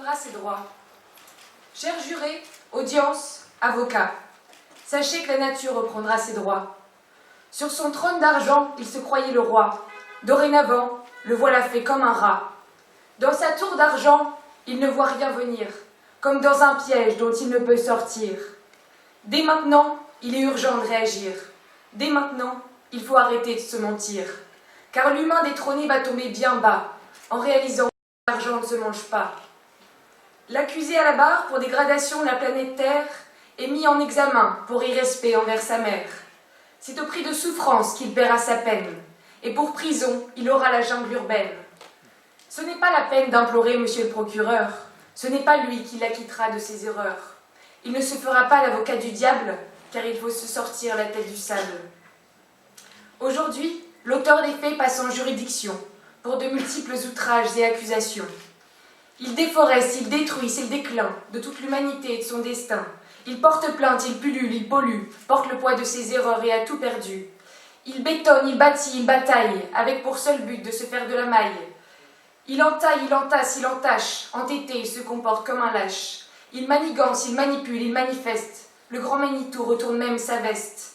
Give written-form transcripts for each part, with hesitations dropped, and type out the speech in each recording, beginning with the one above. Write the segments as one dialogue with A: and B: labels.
A: reprendra ses droits. Chers jurés, audience, avocats, sachez que la nature reprendra ses droits. Sur son trône d'argent, il se croyait le roi. Dorénavant, le voilà fait comme un rat. Dans sa tour d'argent, il ne voit rien venir, comme dans un piège dont il ne peut sortir. Dès maintenant, il est urgent de réagir. Dès maintenant, il faut arrêter de se mentir. Car l'humain détrôné va tomber bien bas, en réalisant que l'argent ne se mange pas. L'accusé à la barre pour dégradation de la planète Terre est mis en examen pour irrespect envers sa mère. C'est au prix de souffrance qu'il paiera sa peine, et pour prison, il aura la jungle urbaine. Ce n'est pas la peine d'implorer monsieur le procureur, ce n'est pas lui qui l'acquittera de ses erreurs. Il ne se fera pas l'avocat du diable, car il faut se sortir la tête du sable. Aujourd'hui, l'auteur des faits passe en juridiction, pour de multiples outrages et accusations. Il déforeste, il détruit, c'est le déclin de toute l'humanité et de son destin. Il porte plainte, il pullule, il pollue, porte le poids de ses erreurs et a tout perdu. Il bétonne, il bâtit, il bataille, avec pour seul but de se faire de la maille. Il entaille, il entasse, il entache, entêté, il se comporte comme un lâche. Il manigance, il manipule, il manifeste, le grand Manitou retourne même sa veste.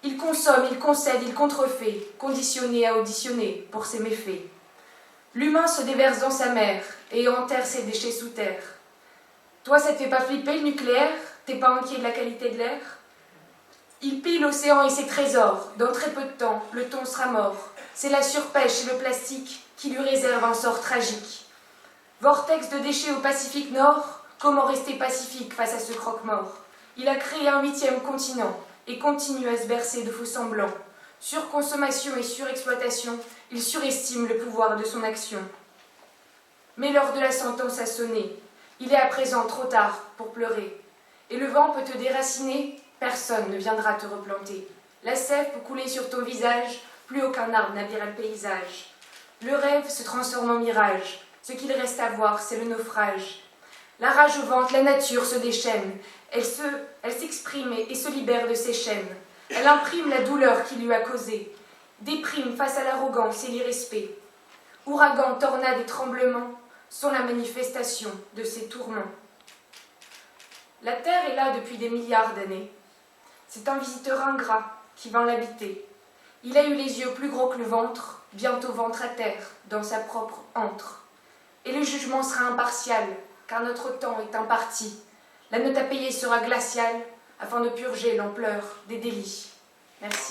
A: Il consomme, il concède, il contrefait, conditionné à auditionner pour ses méfaits. L'humain se déverse dans sa mer et enterre ses déchets sous terre. Toi, ça te fait pas flipper le nucléaire? T'es pas inquiet de la qualité de l'air? Il pille l'océan et ses trésors. Dans très peu de temps, le thon sera mort. C'est la surpêche et le plastique qui lui réservent un sort tragique. Vortex de déchets au Pacifique Nord, comment rester pacifique face à ce croque-mort? Il a créé un 8e continent et continue à se bercer de faux semblants. Surconsommation et surexploitation, il surestime le pouvoir de son action. Mais l'heure de la sentence a sonné. Il est à présent trop tard pour pleurer. Et le vent peut te déraciner, personne ne viendra te replanter. La sève peut couler sur ton visage, plus aucun arbre n'habillera le paysage. Le rêve se transforme en mirage. Ce qu'il reste à voir, c'est le naufrage. La rage au ventre, la nature se déchaîne. Elle s'exprime et se libère de ses chaînes. Elle imprime la douleur qu'il lui a causée, déprime face à l'arrogance et l'irrespect. Ouragan, tornades et tremblements sont la manifestation de ces tourments. La terre est là depuis des milliards d'années. C'est un visiteur ingrat qui vint l'habiter. Il a eu les yeux plus gros que le ventre, bientôt ventre à terre, dans sa propre antre. Et le jugement sera impartial, car notre temps est imparti. La note à payer sera glaciale, afin de purger l'ampleur des délits. Merci.